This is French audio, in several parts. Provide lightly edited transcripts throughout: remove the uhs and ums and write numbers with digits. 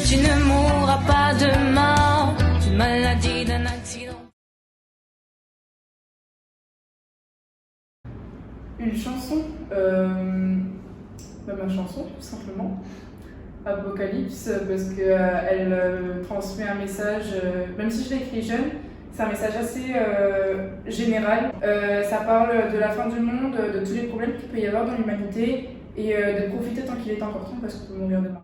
Tu ne mourras pas demain d'une maladie, d'un accident. Une chanson, ma chanson tout simplement, Apocalypse, parce qu'elle transmet un message, même si je l'ai écrit jeune, c'est un message assez général. Ça parle de la fin du monde, de tous les problèmes qu'il peut y avoir dans l'humanité et de profiter tant qu'il est encore temps parce qu'on peut mourir demain.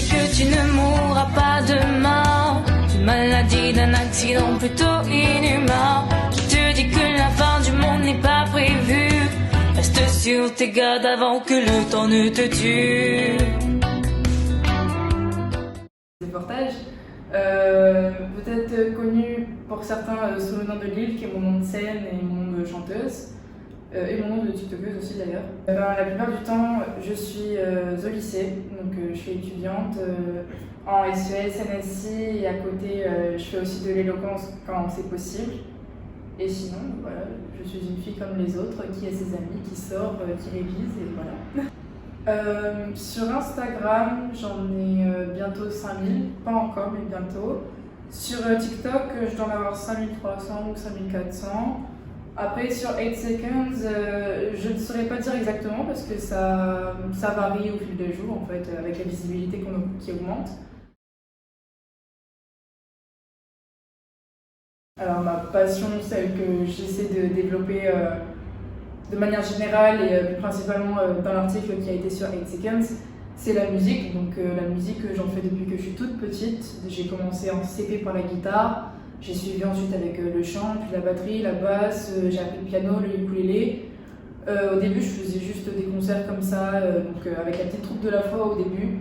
Que tu ne mourras pas demain d'une maladie, d'un accident plutôt inhumain. Qui te dit que la fin du monde n'est pas prévue? Reste sur tes gardes avant que le temps ne te tue. Des portages, peut-être connu pour certains sous le nom de Lille, qui est mon nom de scène et mon nom de chanteuse. Et mon nom de tiktokeuse aussi d'ailleurs. La plupart du temps, je suis au lycée, donc je suis étudiante en SES, NSI et à côté, je fais aussi de l'éloquence quand c'est possible. Et sinon, voilà, je suis une fille comme les autres qui a ses amis, qui sort, qui révise et voilà. Sur Instagram, j'en ai bientôt 5000, pas encore mais bientôt. Sur TikTok, je dois en avoir 5300 ou 5400. Après, sur 8 Seconds, je ne saurais pas dire exactement parce que ça varie au fil des jours, en fait, avec la visibilité qui augmente. Alors, ma passion, celle que j'essaie de développer de manière générale et plus principalement dans l'article qui a été sur 8 Seconds, c'est la musique. Donc, la musique, j'en fais depuis que je suis toute petite. J'ai commencé en CP par la guitare. J'ai suivi ensuite avec le chant, puis la batterie, la basse, j'ai appris le piano, le ukulélé. Au début, je faisais juste des concerts comme ça, avec la petite troupe de la foi au début.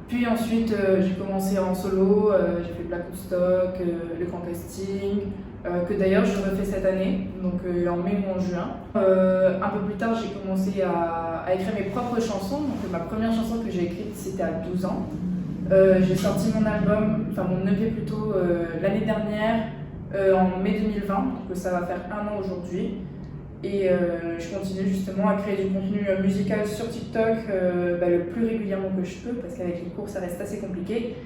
Puis ensuite, j'ai commencé en solo, j'ai fait Black Woodstock, le grand casting, que d'ailleurs je refais cette année, donc en mai ou en juin. Un peu plus tard, j'ai commencé à écrire mes propres chansons. Donc ma première chanson que j'ai écrite, c'était à 12 ans. J'ai sorti mon album, enfin mon EP plutôt, l'année dernière, en mai 2020, donc ça va faire 1 an aujourd'hui. Et je continue justement à créer du contenu musical sur TikTok le plus régulièrement que je peux, parce qu'avec les cours ça reste assez compliqué.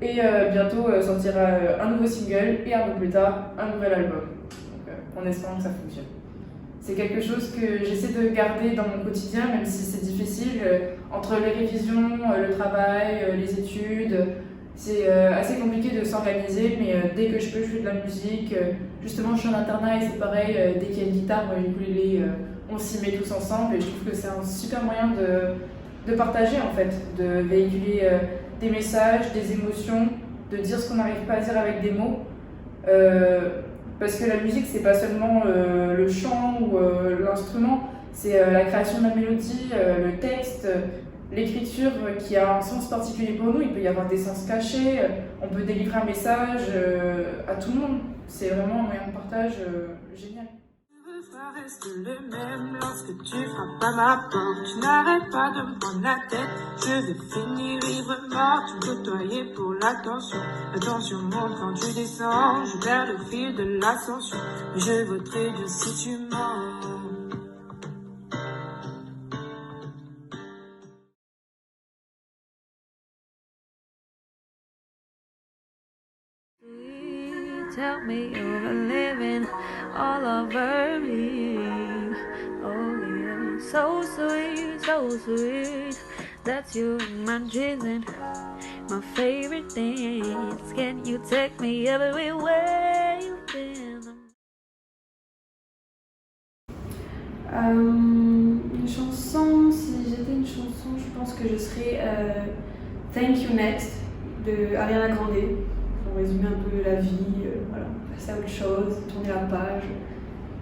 Et bientôt sortira un nouveau single et un peu plus tard un nouvel album, donc, en espérant que ça fonctionne. C'est quelque chose que j'essaie de garder dans mon quotidien, même si c'est difficile, entre les révisions, le travail, les études. C'est assez compliqué de s'organiser, mais dès que je peux, je fais de la musique. Justement, je suis en internat et c'est pareil, dès qu'il y a une guitare ou une ukulélé, on s'y met tous ensemble. Et je trouve que c'est un super moyen de partager, en fait, de véhiculer des messages, des émotions, de dire ce qu'on n'arrive pas à dire avec des mots. Parce que la musique, c'est pas seulement le chant ou l'instrument, c'est la création de la mélodie, le texte, l'écriture qui a un sens particulier pour nous. Il peut y avoir des sens cachés, on peut délivrer un message à tout le monde. C'est vraiment un moyen de partage génial. Reste le même lorsque tu frappes à ma porte. Tu n'arrêtes pas de me prendre la tête. Je vais finir ivre mort. Tu me côtoyais pour l'attention. L'attention monte quand tu descends. Je perds le fil de l'ascension. Mais je voterai Dieu si tu mens. Tell me you're living all over me. Oh yeah, so sweet, so sweet. That's you imagining my favorite things. Can you take me everywhere you've been? Une chanson, si j'étais une chanson, je pense que je serais Thank You Next de Ariana Grande. Pour résumer un peu la vie, voilà, passer à autre chose, tourner la page.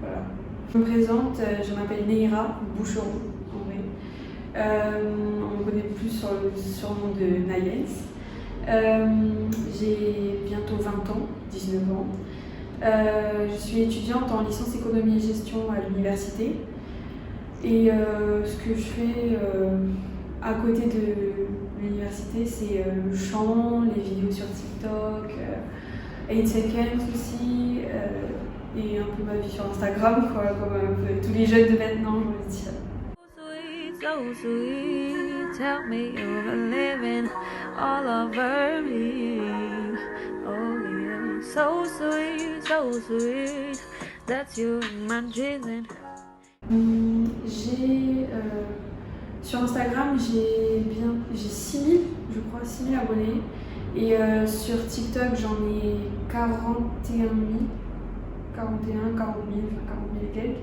Voilà. Je me présente, je m'appelle Neira Boucheron, en vrai. On me connaît plus sur le surnom de Nayels. J'ai bientôt 20 ans, 19 ans. Je suis étudiante en licence économie et gestion à l'université. Et ce que je fais à côté de l'université, c'est le chant, les vidéos sur TikTok, 8 Seconds aussi, et un peu ma vie sur Instagram, quoi, comme un peu tous les jeunes de maintenant, je veux dire. So sweet, tell me you're living all over me. Oh yeah, so sweet, that's you imagining. Sur Instagram, j'ai 6000, je crois, 6000 abonnés. Et sur TikTok, j'en ai 41 000, 40 000 et quelques.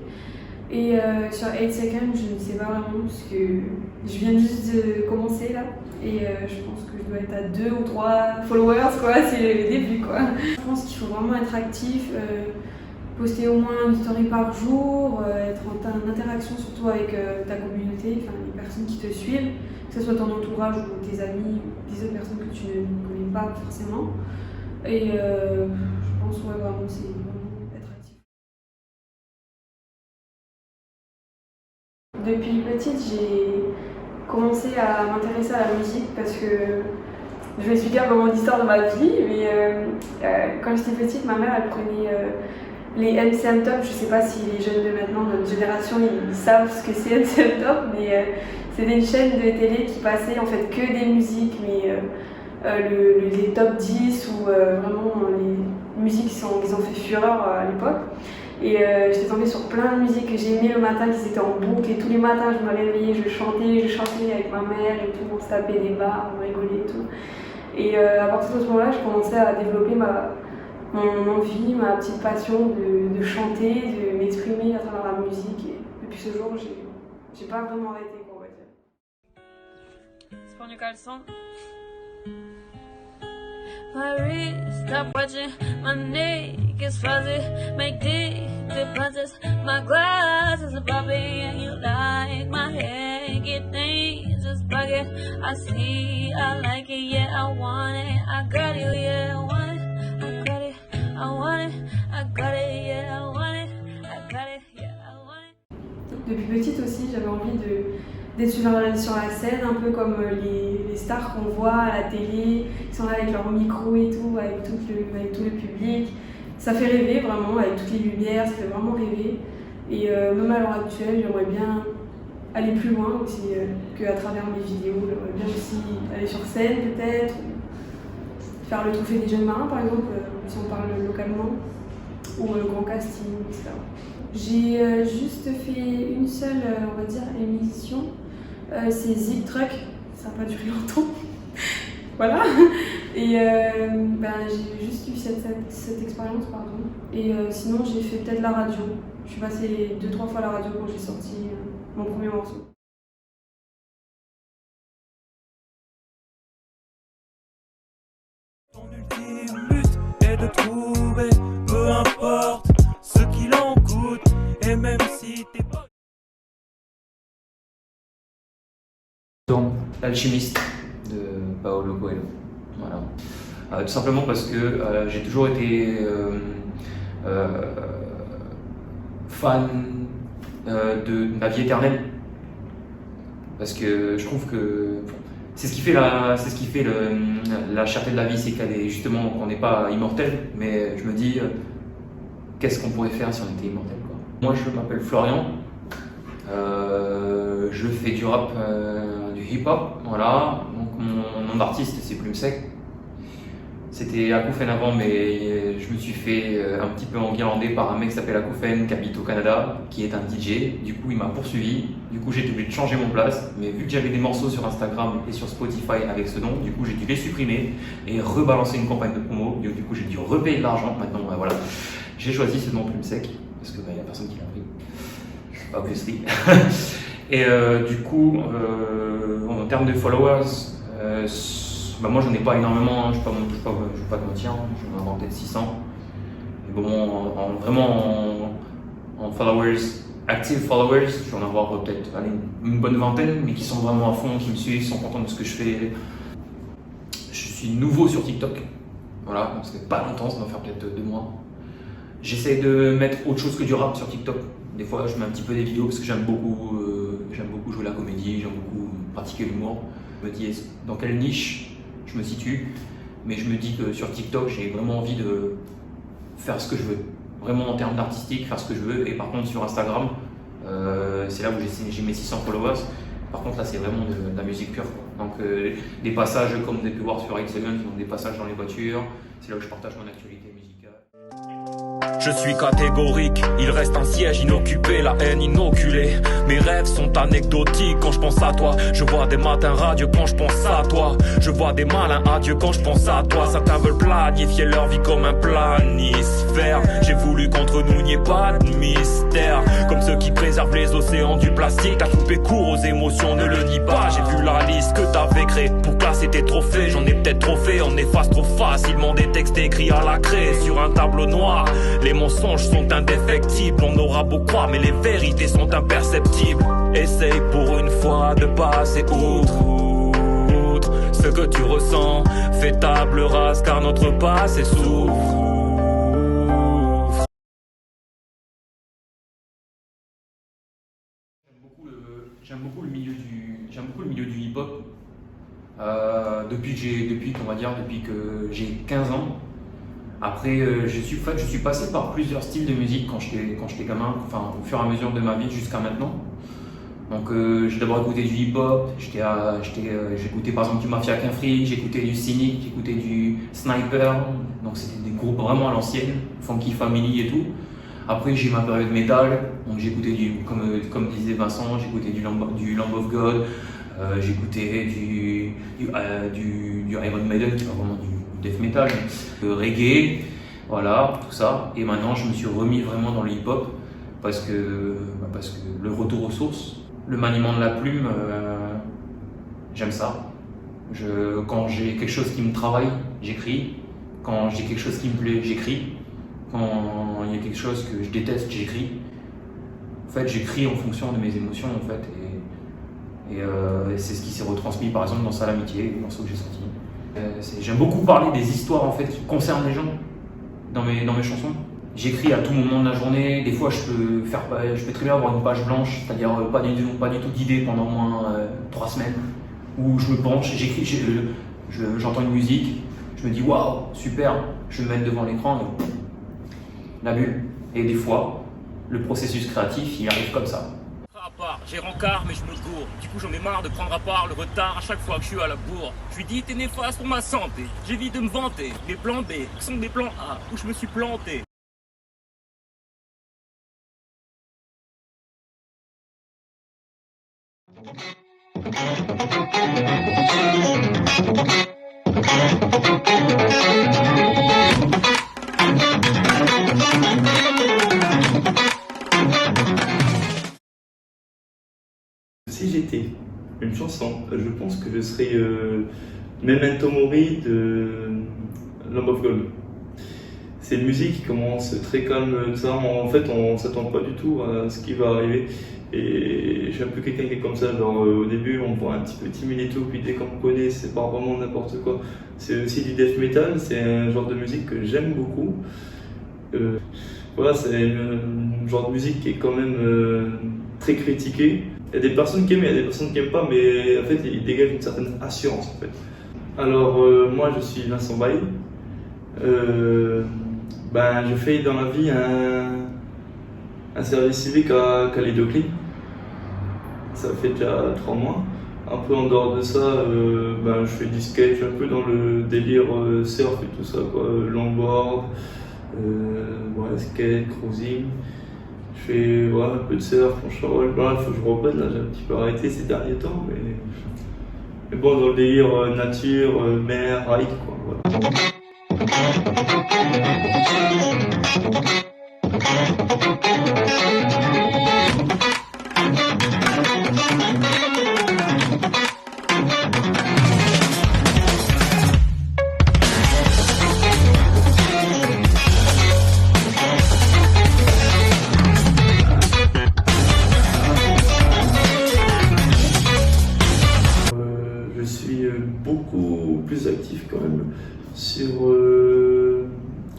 Et sur 8 Seconds, je ne sais pas vraiment parce que je viens juste de commencer là. Et je pense que je dois être à 2 ou 3 followers, quoi, c'est le début, quoi. Je pense qu'il faut vraiment être actif, poster au moins une story par jour, être en interaction surtout avec ta communauté, enfin les personnes qui te suivent, que ce soit ton entourage ou tes amis ou des autres personnes que tu ne connais pas forcément. Et je pense ouais, vraiment c'est vraiment être actif. Depuis petite, j'ai commencé à m'intéresser à la musique parce que je vais expliquer un moment d'histoire de ma vie, mais quand j'étais petite, ma mère elle prenait les MCM Top. Je sais pas si les jeunes de maintenant, notre génération, ils savent ce que c'est MCM Top, mais c'était une chaîne de télé qui passait en fait que des musiques, mais les top 10 ou vraiment les musiques qui ont fait fureur à l'époque. Et j'étais tombée sur plein de musiques que j'aimais le matin, qui étaient en boucle, et tous les matins je me réveillais, je chantais avec ma mère et tout, on se tapait des barres, on rigolait et tout. Et à partir de ce moment-là, je commençais à développer mon envie, ma petite passion de chanter, de m'exprimer à travers la musique. Et depuis ce jour, j'ai pas vraiment arrêté, quoi, on va dire. C'est pour du caleçon. My wrist, stop watching, my neck is fuzzy, make deep deposits, my glasses are popping, and you like my hair, get things just bugging, I see, I like it, yeah, I want it, I got it, yeah, I want it, I got it, I want it, I got it, yeah, I want it, I got it, yeah, I want it. Depuis petite aussi, j'avais envie d'être sur la scène, un peu comme les stars qu'on voit à la télé, qui sont là avec leur micro et tout, avec tout le public. Ça fait rêver vraiment, avec toutes les lumières, ça fait vraiment rêver. Et même à l'heure actuelle, j'aimerais bien aller plus loin aussi qu'à travers mes vidéos. J'aimerais bien aussi aller sur scène peut-être, faire le trophée des jeunes marins par exemple, si on parle localement, ou le grand casting, etc. J'ai juste fait une seule, on va dire, émission. C'est Zip Truck, ça n'a pas duré longtemps. Voilà. Et j'ai juste eu cette expérience, pardon. Et sinon, j'ai fait peut-être la radio. Je suis passée 2-3 fois à la radio quand j'ai sorti mon premier morceau. Ton ultime but est de trouver, peu importe ce qu'il en coûte, et même si t'es pas... L'alchimiste de Paolo Coelho. Voilà. Tout simplement parce que j'ai toujours été fan de la vie éternelle. Parce que je trouve que c'est ce qui fait la cherté de la vie, c'est justement qu'on n'est pas immortel, mais je me dis qu'est-ce qu'on pourrait faire si on était immortel, quoi. Moi je m'appelle Florian, je fais du rap, du hip-hop, voilà. Donc mon nom d'artiste c'est Plume Sec. C'était Akoufen avant, mais je me suis fait un petit peu enguirlander par un mec qui s'appelle Akoufen, qui habite au Canada, qui est un DJ. Du coup, il m'a poursuivi. Du coup, j'ai été obligé de changer mon place. Mais vu que j'avais des morceaux sur Instagram et sur Spotify avec ce nom, du coup, j'ai dû les supprimer et rebalancer une campagne de promo. Du coup, j'ai dû repayer de l'argent. Maintenant, voilà. J'ai choisi ce nom Plume Sec parce que y a personne qui l'a pris. Obviously. Et du coup, en termes de followers, moi j'en ai pas énormément, je ne vais pas te mentir, j'en ai peut-être 600. Mais bon, vraiment en followers, active followers, je vais en avoir peut-être une bonne vingtaine, mais qui sont vraiment à fond, qui me suivent, qui sont contents de ce que je fais. Je suis nouveau sur TikTok, voilà, donc ça fait pas longtemps, ça va faire peut-être 2 mois. J'essaie de mettre autre chose que du rap sur TikTok. Des fois, je mets un petit peu des vidéos parce que j'aime beaucoup jouer la comédie, j'aime beaucoup pratiquer l'humour. Je me dis dans quelle niche je me situe, mais je me dis que sur TikTok, j'ai vraiment envie de faire ce que je veux. Vraiment en termes d'artistique, faire ce que je veux. Et par contre, sur Instagram, c'est là où j'ai mes 600 followers. Par contre, là, c'est vraiment de la musique pure, quoi. Donc, des passages, comme vous avez pu voir sur 8 Seconds, donc des passages dans les voitures. C'est là où je partage mon actualité musicale. Je suis catégorique, il reste un siège inoccupé, la haine inoculée. Mes rêves sont anecdotiques quand je pense à toi. Je vois des matins radieux quand je pense à toi. Je vois des malins adieux quand je pense à toi. Certains veulent planifier leur vie comme un planisphère. J'ai voulu qu'entre nous n'y ait pas de mystère. Comme ceux qui préservent les océans du plastique. T'as coupé court aux émotions, ne le dis pas. J'ai vu la liste que t'avais créée pour classer tes trophées. J'en ai peut-être trop fait, on efface trop facilement des textes écrits à la craie sur un tableau noir. Les mensonges sont indéfectibles, on aura beau croire, mais les vérités sont imperceptibles. Essaye pour une fois de passer outre ce que tu ressens. Fais table rase car notre passé souffre. J'aime beaucoup le milieu du hip-hop. Depuis que j'ai 15 ans. Après, je suis passé par plusieurs styles de musique quand j'étais gamin, enfin au fur et à mesure de ma vie jusqu'à maintenant. Donc j'ai d'abord écouté du hip-hop, j'écoutais par exemple du Mafia Kinfry, j'écoutais du Cynic, j'écoutais du Sniper, donc c'était des groupes vraiment à l'ancienne, Funky Family et tout. Après j'ai ma période métal, donc j'écoutais comme disait Vincent, j'écoutais du Lamb of God, j'écoutais du Iron Maiden, qui est vraiment du death metal, reggae, voilà, tout ça. Et maintenant, je me suis remis vraiment dans le hip-hop parce que le retour aux sources, le maniement de la plume, j'aime ça. Quand j'ai quelque chose qui me travaille, j'écris. Quand j'ai quelque chose qui me plaît, j'écris. Quand il y a quelque chose que je déteste, j'écris. En fait, j'écris en fonction de mes émotions, en fait. Et c'est ce qui s'est retransmis, par exemple, dans Sale Amitié, le morceau que j'ai sorti. J'aime beaucoup parler des histoires en fait qui concernent les gens dans mes chansons. J'écris à tout moment de la journée. Des fois, je peux très bien avoir une page blanche, c'est-à-dire pas du tout d'idées pendant au moins 3 semaines, où je me penche, j'écris, j'entends une musique, je me dis waouh, super, je vais me mettre devant l'écran et la bulle. Et des fois, le processus créatif, il arrive comme ça. J'ai rencard mais je me gourre. Du coup j'en ai marre de prendre à part le retard à chaque fois que je suis à la bourre. Je lui dis t'es néfaste pour ma santé. J'évite de me vanter. Les plans B sont des plans A où je me suis planté. Si j'étais une chanson, je pense que je serais Memento Mori de Lamb of God. C'est une musique qui commence très calme, en fait on s'attend pas du tout à ce qui va arriver. Et je suis un peu quelqu'un qui est comme ça, genre au début on me voit un petit peu timide et tout, puis dès qu'on me connaît c'est pas vraiment n'importe quoi. C'est aussi du death metal, c'est un genre de musique que j'aime beaucoup. Voilà, c'est un genre de musique qui est quand même très critiqué. Il y a des personnes qui aiment, il y a des personnes qui n'aiment pas, mais en fait il dégage une certaine assurance en fait. Alors moi je suis Vincent Baye. Je fais dans la vie un service civique à Calédo Clean. Ça fait déjà 3 mois. Après en dehors de ça, je fais du skate, je suis un peu dans le délire surf et tout ça, quoi. Longboard, skate, cruising. Je fais un peu de surf, planche à voile. Il faut que je reprenne, là j'ai un petit peu arrêté ces derniers temps, mais bon, dans le délire nature, mer, hike, quoi. Voilà.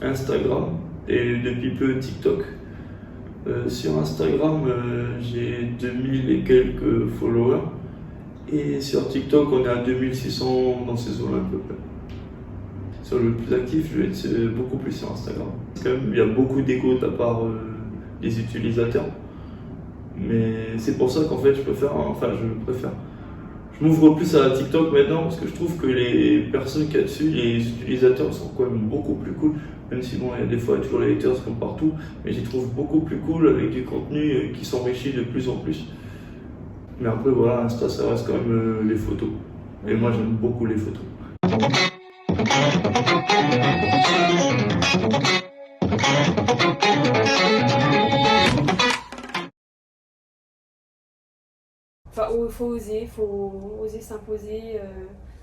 Instagram et depuis peu TikTok. Sur Instagram, j'ai 2000 et quelques followers. Et sur TikTok, on est à 2600 dans ces zones à peu près. Sur le plus actif, je vais être beaucoup plus sur Instagram. Quand même, il y a beaucoup d'écho de la part des utilisateurs. Mais c'est pour ça qu'en fait, je préfère. Je m'ouvre plus à TikTok maintenant parce que je trouve que les personnes qu'il y a dessus, les utilisateurs sont quand même beaucoup plus cool. Même si bon, il y a des fois toujours les haters comme partout, mais j'y trouve beaucoup plus cool avec du contenu qui s'enrichit de plus en plus. Mais après voilà, Insta ça reste quand même les photos. Et moi j'aime beaucoup les photos. Enfin, faut oser s'imposer.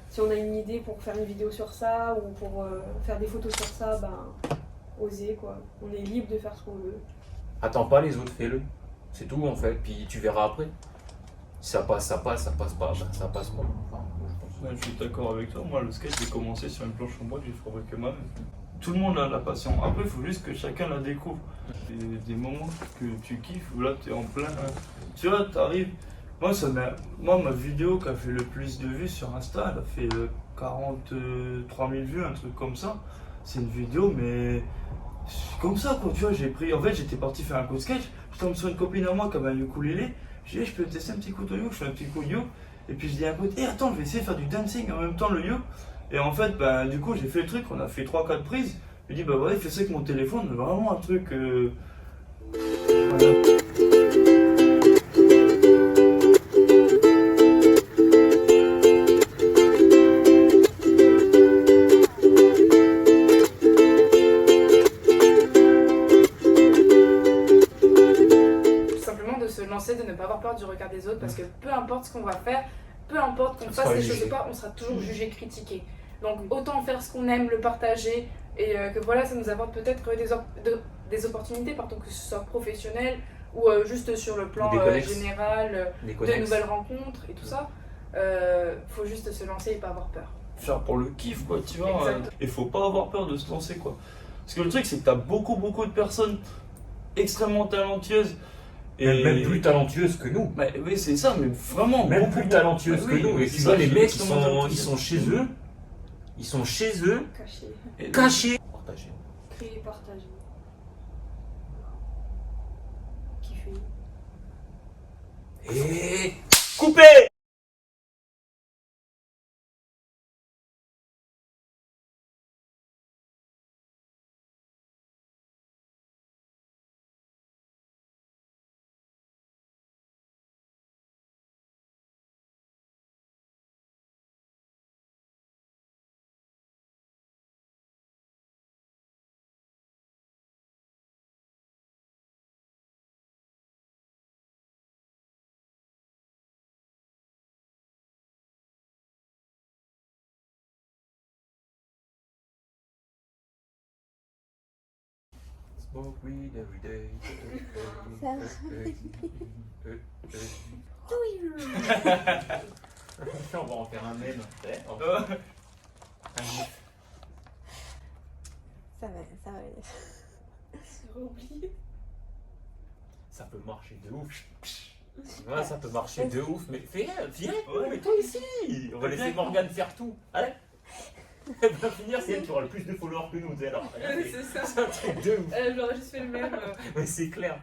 Si on a une idée pour faire une vidéo sur ça ou pour faire des photos sur ça, ben oser quoi. On est libre de faire ce qu'on veut. Attends pas les autres, fais-le. C'est tout en fait, puis tu verras après. Si ça passe, ça passe, ça passe pas, ben, ça passe pas. Enfin, je pense. Ouais, je suis d'accord avec toi. Moi, le skate, j'ai commencé sur une planche en bois que j'ai fabriqué moi-même. Tout le monde a la passion. Après, il faut juste que chacun la découvre. Des moments que tu kiffes où là, tu es en plein. Tu vois, tu arrives. Moi, ma vidéo qui a fait le plus de vues sur Insta, elle a fait 43 000 vues, un truc comme ça. C'est une vidéo, mais comme ça, quoi. Tu vois, en fait, j'étais parti faire un coup de sketch. Je tombe sur une copine à moi qui avait un ukulélé. Je dis, je peux tester un petit coup de yo. Je fais un petit coup de yo. Et puis je dis à un pote, attends, je vais essayer de faire du dancing en même temps le yo. Et en fait, ben, du coup, j'ai fait le truc. On a fait 3-4 prises. Je dis, bah ouais, fais ça avec mon téléphone. Vraiment un truc. Voilà. De ne pas avoir peur du regard des autres parce que peu importe ce qu'on va faire, peu importe qu'on fasse des choses ou pas, on sera toujours jugé, critiqué. Donc autant faire ce qu'on aime, le partager et que voilà, ça nous apporte peut-être des opportunités, que ce soit professionnel ou juste sur le plan général, de nouvelles rencontres et tout ça. Faut juste se lancer et pas avoir peur. Faire pour le kiff quoi, tu vois. Et faut pas avoir peur de se lancer quoi. Parce que le truc c'est que t'as beaucoup de personnes extrêmement talentueuses. Et même plus talentueuses que nous. Bah, oui, c'est ça, mais vraiment même plus talentueuses que nous. Et tu vois, les mecs, ils sont chez eux. Ils sont chez eux. Cachés. Partagés. Créer, partager. Kiffer. Et couper. Smoke weed every day. On va en faire un mème. Ça va aller. C'est oublié. Ça peut marcher de ouf. Ouais, ça peut marcher de ouf, mais viens, mets-toi ici. On va laisser Morgane faire tout. Allez. Elle va finir, c'est elle qui aura le plus de followers que nous, alors. C'est ça. C'est un truc de ouf. J'aurais juste fait le même. Mais c'est clair.